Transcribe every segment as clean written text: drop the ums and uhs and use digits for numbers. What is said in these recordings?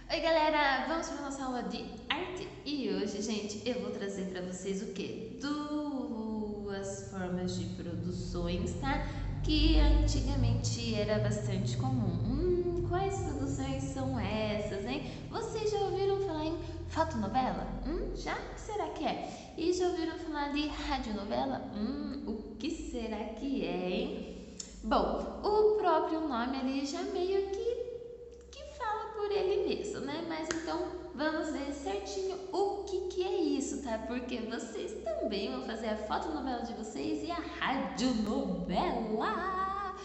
Oi galera, vamos para nossa aula de arte e hoje, gente, eu vou trazer para vocês o que? Duas formas de produções, tá? Que antigamente era bastante comum. Quais produções são essas, hein? Vocês já ouviram falar em fotonovela? Já? O que será que é? E já ouviram falar de radionovela? O que será que é, hein? Bom, o próprio nome ali já meio que fala por ele mesmo, né? Mas então vamos ver certinho o que é isso, tá? Porque vocês também vão fazer a fotonovela de vocês e a radionovela.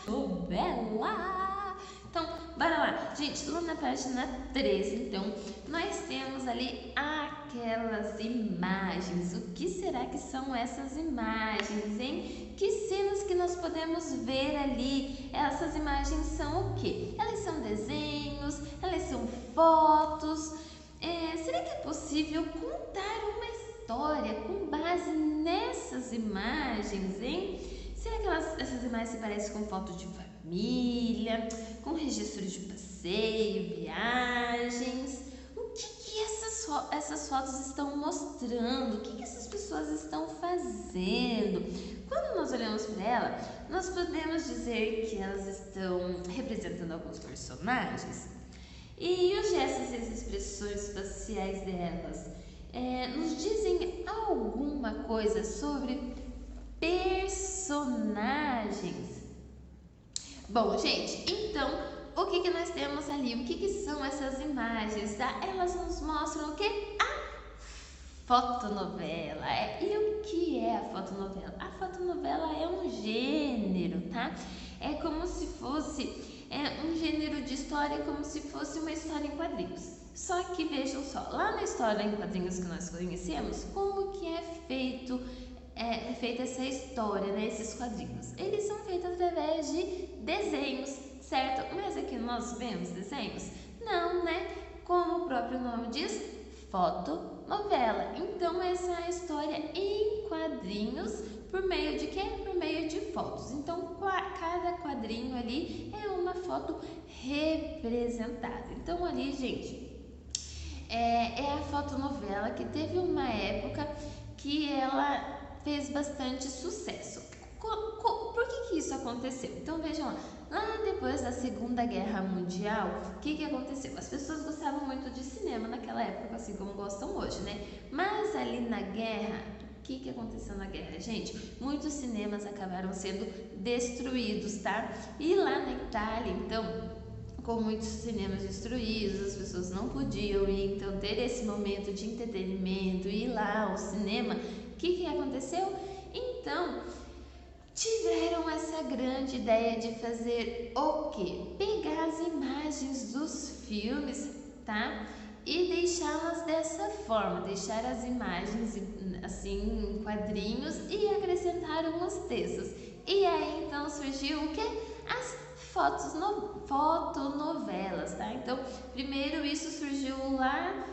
Então, bora lá. Gente, lá na página 13, então, nós temos ali aquelas imagens. O que será que são essas imagens, hein? Que cenas que nós podemos ver ali? Essas imagens são o quê? Elas são desenhos, elas são fotos. Será que é possível contar uma história com base nessas imagens, hein? Será que essas imagens se parecem com fotos de família, com registros de passeio, viagens? O que essas fotos estão mostrando? O que essas pessoas estão fazendo? Quando nós olhamos para ela, nós podemos dizer que elas estão representando alguns personagens. E os gestos e as expressões faciais delas nos dizem alguma coisa sobre personagens. Bom, gente, então o que nós temos ali? O que são essas imagens, tá? Elas nos mostram o que? A fotonovela. E o que é a fotonovela? A fotonovela é um gênero, tá? É como se fosse um gênero de história, como se fosse uma história em quadrinhos. Só que vejam só, lá na história em quadrinhos que nós conhecemos, como que é feita essa história, né? Esses quadrinhos. Eles são feitos através de desenhos, certo? Mas aqui nós vemos desenhos? Não, né? Como o próprio nome diz, fotonovela. Então essa é a história em quadrinhos por meio de quê? Por meio de fotos. Então cada quadrinho ali é uma foto representada. Então ali, gente, é a fotonovela que teve uma época que ela fez bastante sucesso. Por que isso aconteceu? Então vejam lá depois da Segunda Guerra Mundial, o que aconteceu? As pessoas gostavam muito de cinema naquela época, assim como gostam hoje, né? Mas ali na guerra, o que aconteceu na guerra, gente? Muitos cinemas acabaram sendo destruídos, tá? E lá na Itália, então, com muitos cinemas destruídos, as pessoas não podiam ir, então ter esse momento de entretenimento, ir lá ao cinema, o que aconteceu? Então, tiveram essa grande ideia de fazer o quê? Pegar as imagens dos filmes, tá? E deixá-las dessa forma, deixar as imagens assim em quadrinhos e acrescentar uns textos. E aí então surgiu o quê? As fotonovelas, tá? Então, primeiro isso surgiu lá,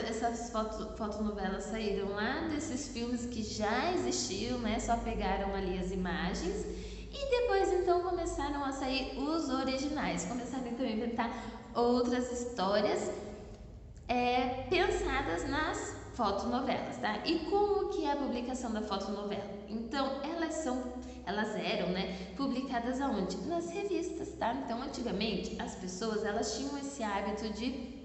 essas fotonovelas saíram lá desses filmes que já existiam, né? Só pegaram ali as imagens e depois então começaram a sair os originais, começaram então a inventar outras histórias pensadas nas fotonovelas, tá? E como que é a publicação da fotonovela? Então, elas eram, né, publicadas aonde? Nas revistas, tá? Então, antigamente, as pessoas, elas tinham esse hábito de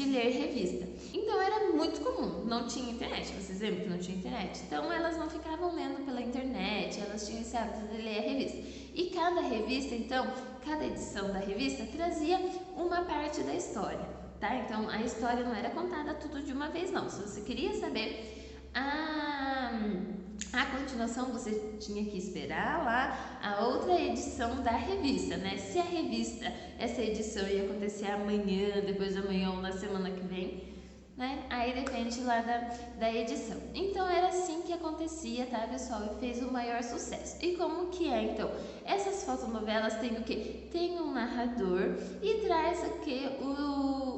ler revista. Então era muito comum, não tinha internet, vocês lembram que não tinha internet? Então elas não ficavam lendo pela internet, elas tinham esse hábito de ler a revista. E cada revista, então, cada edição da revista trazia uma parte da história, tá? Então a história não era contada tudo de uma vez, não. Se você queria saber a continuação, você tinha que esperar lá a outra edição da revista, né? Se a revista, essa edição ia acontecer amanhã, depois de amanhã ou na semana que vem, né? Aí depende lá da edição. Então era assim que acontecia, tá, pessoal? E fez o maior sucesso. E como que é, então? Essas fotonovelas têm o quê? Tem um narrador e traz o quê?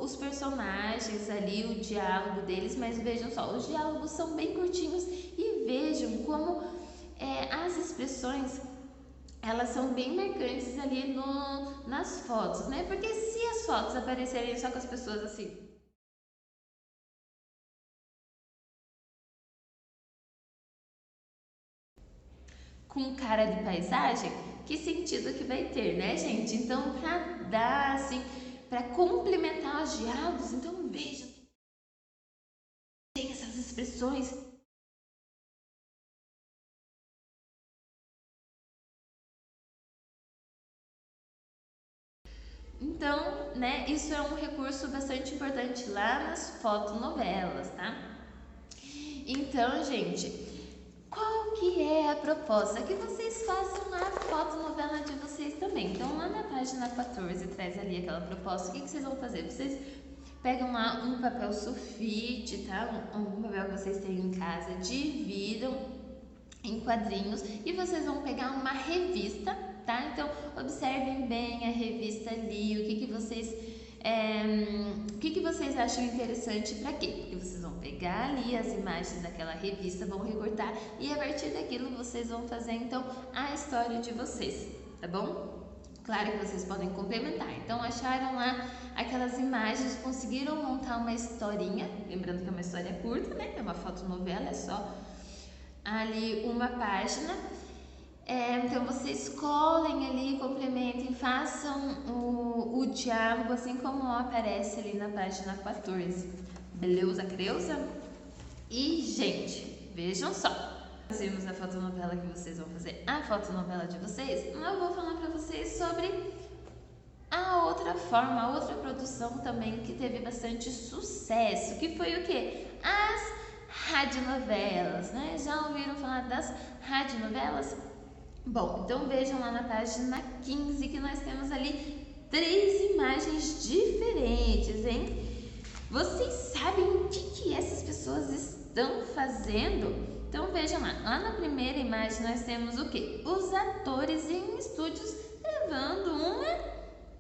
Os personagens ali, o diálogo deles, mas vejam só, os diálogos são bem curtinhos e vejam como as expressões elas são bem marcantes ali nas fotos, né? Porque se as fotos aparecerem só com as pessoas assim, com cara de paisagem, que sentido que vai ter, né, gente? Então, para dar assim, para complementar os diálogos, então vejam, tem essas expressões. Então, né, isso é um recurso bastante importante lá nas fotonovelas, tá? Então, gente, qual que é a proposta? Que vocês façam a fotonovela de vocês também. Então, lá na página 14 traz ali aquela proposta. O que vocês vão fazer? Vocês pegam lá um papel sulfite, tá? Um papel que vocês têm em casa, dividam em quadrinhos e vocês vão pegar uma revista, tá? Então, observem bem a revista ali, o que vocês acham interessante para quê? Porque vocês vão pegar ali as imagens daquela revista, vão recortar e a partir daquilo vocês vão fazer então a história de vocês, tá bom? Claro que vocês podem complementar. Então, acharam lá aquelas imagens, conseguiram montar uma historinha, lembrando que é uma história curta, né? É uma fotonovela, é só ali uma página. Então vocês colhem ali, complementem, façam o diálogo assim como aparece ali na página 14. Beleza, Creuza? E, gente, vejam só. Nós vimos a fotonovela que vocês vão fazer, a fotonovela de vocês, mas eu vou falar pra vocês sobre a outra forma, a outra produção também que teve bastante sucesso, que foi o quê? As radionovelas, né? Já ouviram falar das radionovelas? Bom, então vejam lá na página 15 que nós temos ali 3 imagens diferentes, hein? Vocês sabem o que essas pessoas estão fazendo? Então vejam lá na primeira imagem nós temos o quê? Os atores em estúdios gravando uma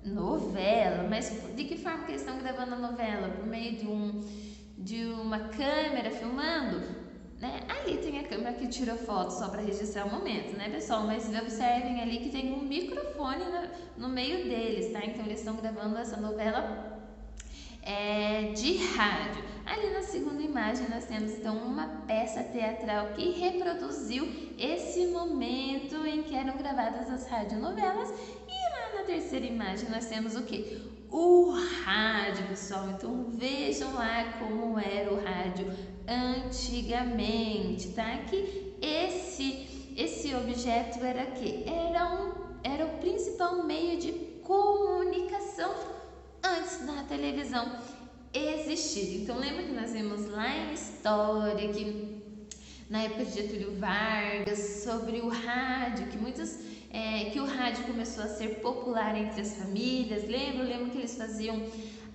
novela, mas de que forma que eles estão gravando a novela? Por meio de uma câmera filmando, né? Ali tem a câmera que tira foto só para registrar o momento, né, pessoal? Mas observem ali que tem um microfone no meio deles, tá? Então eles estão gravando essa novela de rádio. Ali na segunda imagem nós temos então uma peça teatral que reproduziu esse momento em que eram gravadas as radionovelas. E lá na terceira imagem nós temos o quê? O rádio, pessoal. Então vejam lá como era o rádio antigamente, tá? Que esse objeto era que era o principal meio de comunicação antes da televisão existir. Então lembra que nós vimos lá em história que na época de Getúlio Vargas sobre o rádio, que o rádio começou a ser popular entre as famílias. Lembro que eles faziam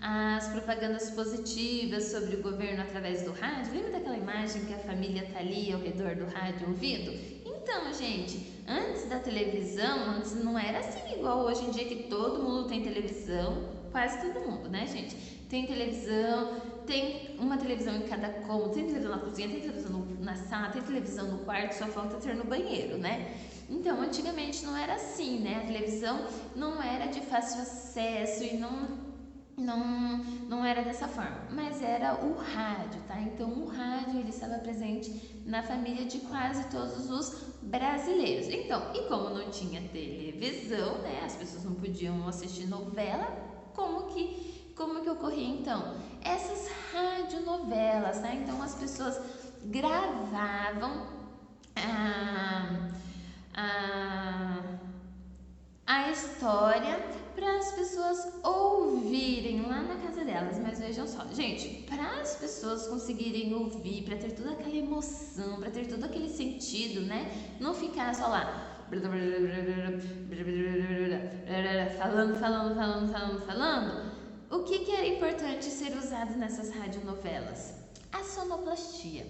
as propagandas positivas sobre o governo através do rádio. Lembra daquela imagem que a família tá ali ao redor do rádio ouvindo? Então, gente, antes da televisão, antes não era assim igual hoje em dia que todo mundo tem televisão, quase todo mundo, né, gente? Tem televisão, tem uma televisão em cada cômodo, tem televisão na cozinha, tem televisão na sala, tem televisão no quarto, só falta ter no banheiro, né? Então, antigamente não era assim, né? A televisão não era de fácil acesso e não era dessa forma, mas era o rádio, tá? Então o rádio ele estava presente na família de quase todos os brasileiros. Então, e como não tinha televisão, né? As pessoas não podiam assistir novela, como que ocorria então? Essas radionovelas, tá? Então as pessoas gravavam a história para as pessoas ouvirem lá na casa delas. Mas vejam só, gente, para as pessoas conseguirem ouvir, para ter toda aquela emoção, para ter todo aquele sentido, né? Não ficar só lá falando. O que era importante ser usado nessas radionovelas? A sonoplastia.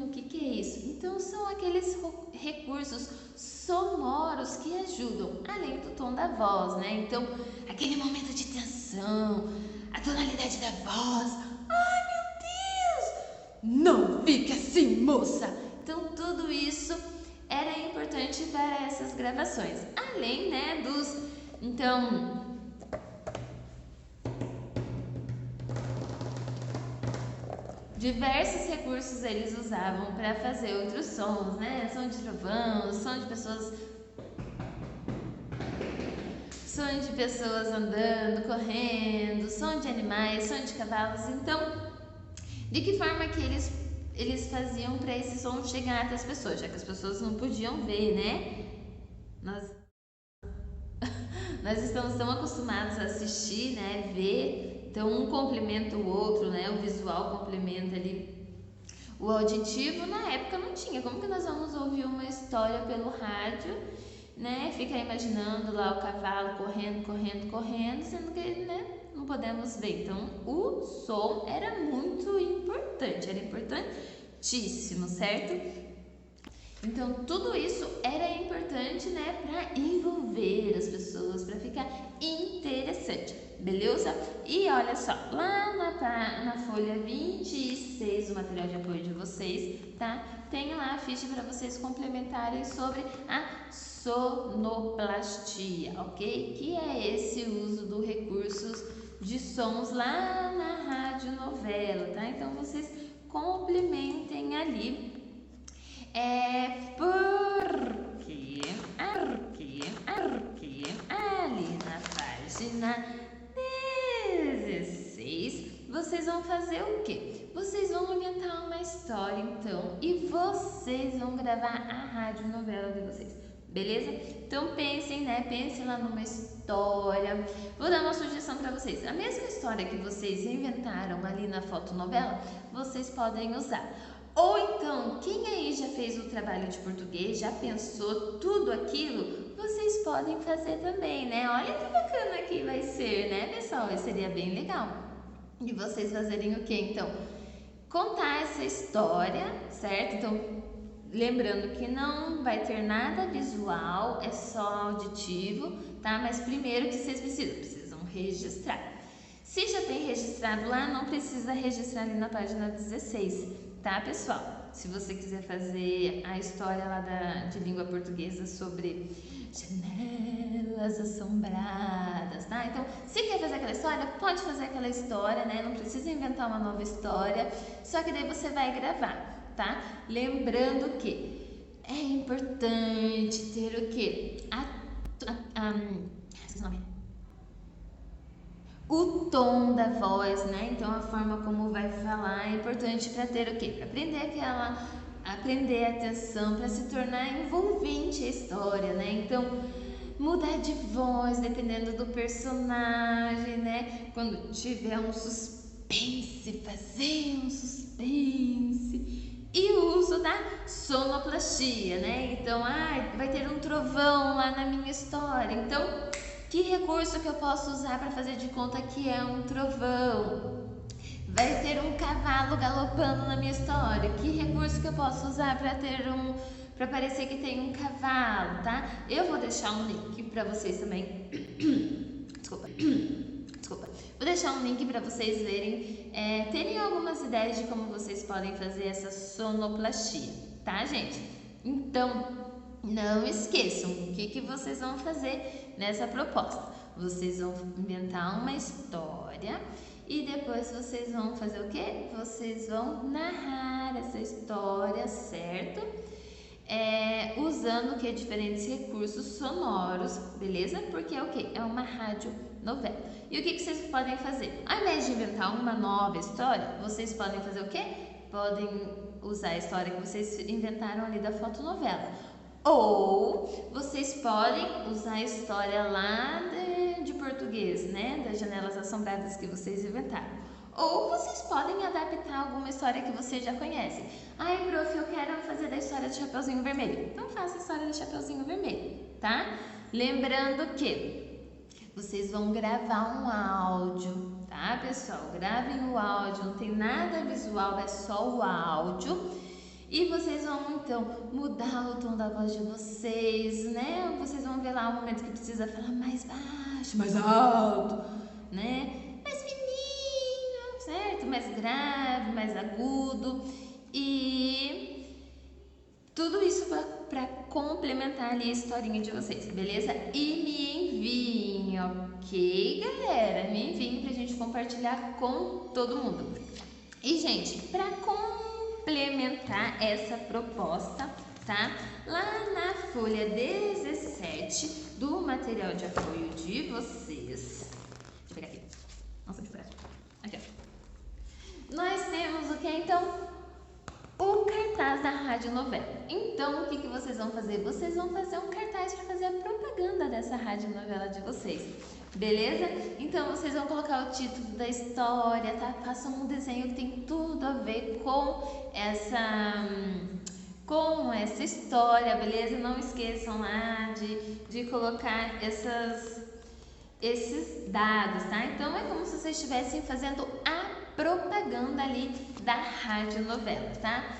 O que é isso? Então são aqueles recursos sonoros que ajudam, além do tom da voz, né? Então, aquele momento de tensão, a tonalidade da voz. Ai, meu Deus! Não fique assim, moça! Então, tudo isso era importante para essas gravações. Além, né, dos... Então... diversos recursos eles usavam para fazer outros sons, né? Som de trovão, som de pessoas andando, correndo, som de animais, som de cavalos. Então, de que forma que eles faziam para esse som chegar até as pessoas, já que as pessoas não podiam ver, né? Nós estamos tão acostumados a assistir, né? Ver, então um complementa o outro, né? O visual complementa ali o auditivo. Na época não tinha. Como que nós vamos ouvir uma história pelo rádio, né? Fica imaginando lá o cavalo correndo, sendo que, né, não podemos ver. Então, o som era muito importante, era importantíssimo, certo? Então, tudo isso era importante, né, para envolver as pessoas, para ficar interessante, beleza? E olha só, lá na folha 26 do material de apoio de vocês, tá? Tem lá a ficha para vocês complementarem sobre a sonoplastia, ok? Que é esse uso do recursos de sons lá na radionovela, tá? Então, vocês complementem ali. Porque ali na página 16 vocês vão fazer o quê? Vocês vão inventar uma história, então, e vocês vão gravar a radionovela de vocês, beleza? Então pensem, né? Pensem lá numa história. Vou dar uma sugestão para vocês. A mesma história que vocês inventaram ali na fotonovela, vocês podem usar. Ou então, quem aí já fez o trabalho de português, já pensou tudo aquilo, vocês podem fazer também, né? Olha que bacana que vai ser, né, pessoal? Seria bem legal. E vocês fazerem o quê, então? Contar essa história, certo? Então, lembrando que não vai ter nada visual, é só auditivo, tá? Mas primeiro que vocês precisam registrar. Se já tem registrado lá, não precisa registrar ali na página 16. Tá, pessoal? Se você quiser fazer a história lá de língua portuguesa sobre janelas assombradas, tá? Então, se quer fazer aquela história, pode fazer aquela história, né? Não precisa inventar uma nova história, só que daí você vai gravar, tá? Lembrando que é importante ter o quê? Esqueci o nome. O tom da voz, né? Então a forma como vai falar é importante para ter o quê? Para aprender a atenção, para se tornar envolvente a história, né? Então mudar de voz dependendo do personagem, né? Quando tiver um suspense, fazer um suspense. E o uso da sonoplastia, né? Então, vai ter um trovão lá na minha história. Então, que recurso que eu posso usar para fazer de conta que é um trovão? Vai ter um cavalo galopando na minha história. Que recurso que eu posso usar para parecer que tem um cavalo, tá? Eu vou deixar um link para vocês também. Desculpa. Vou deixar um link para vocês verem, terem algumas ideias de como vocês podem fazer essa sonoplastia, tá, gente? Então, não esqueçam o que vocês vão fazer nessa proposta. Vocês vão inventar uma história e depois vocês vão fazer o quê? Vocês vão narrar essa história, certo? Usando o que? Diferentes recursos sonoros, beleza? Porque é o que? É uma radionovela. E o que vocês podem fazer? Ao invés de inventar uma nova história, vocês podem fazer o quê? Podem usar a história que vocês inventaram ali da fotonovela. Ou vocês podem usar a história lá de português, né? Das janelas assombradas que vocês inventaram. Ou vocês podem adaptar alguma história que vocês já conhecem. Ai, prof, eu quero fazer da história do Chapeuzinho Vermelho. Então faça a história do Chapeuzinho Vermelho, tá? Lembrando que vocês vão gravar um áudio, tá, pessoal? Gravem o áudio, não tem nada visual, é só o áudio. E vocês vão, então, mudar o tom da voz de vocês, né? Vocês vão ver lá o momento que precisa falar mais baixo, mais alto, né? Mais fininho, certo? Mais grave, mais agudo. E tudo isso para complementar ali a historinha de vocês, beleza? E me enviem, ok, galera? Me enviem pra gente compartilhar com todo mundo. E, gente, para complementar essa proposta, tá? Lá na folha 17 do material de apoio de vocês. Deixa eu pegar aqui. Nossa, de coragem. Aqui, ó. Nós temos o que então? O cartaz da radionovela. Então, o que vocês vão fazer? Vocês vão fazer um cartaz para fazer a propaganda dessa radionovela de vocês. Beleza? Então, vocês vão colocar o título da história, tá? Façam um desenho que tem tudo a ver com essa história, beleza? Não esqueçam lá de colocar esses dados, tá? Então, é como se vocês estivessem fazendo a propaganda ali da radionovela, tá?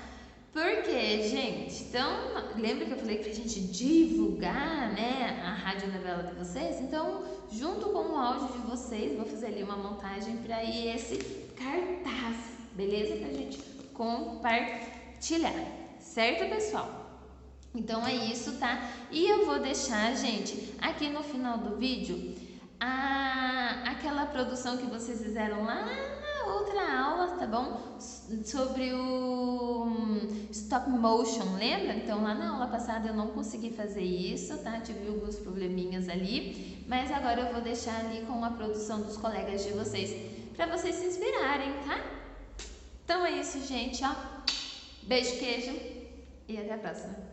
Porque, gente, então, lembra que eu falei pra gente divulgar, né, a radionovela de vocês? Então, junto com o áudio de vocês, vou fazer ali uma montagem para ir esse cartaz, beleza? Pra gente compartilhar, certo, pessoal? Então, é isso, tá? E eu vou deixar, gente, aqui no final do vídeo, aquela produção que vocês fizeram lá na outra aula, tá bom? Sobre o stop motion, lembra? Então lá na aula passada eu não consegui fazer isso, tá? Tive alguns probleminhas ali, mas agora eu vou deixar ali com a produção dos colegas de vocês, para vocês se inspirarem, tá? Então é isso, gente, ó. Beijo, queijo e até a próxima.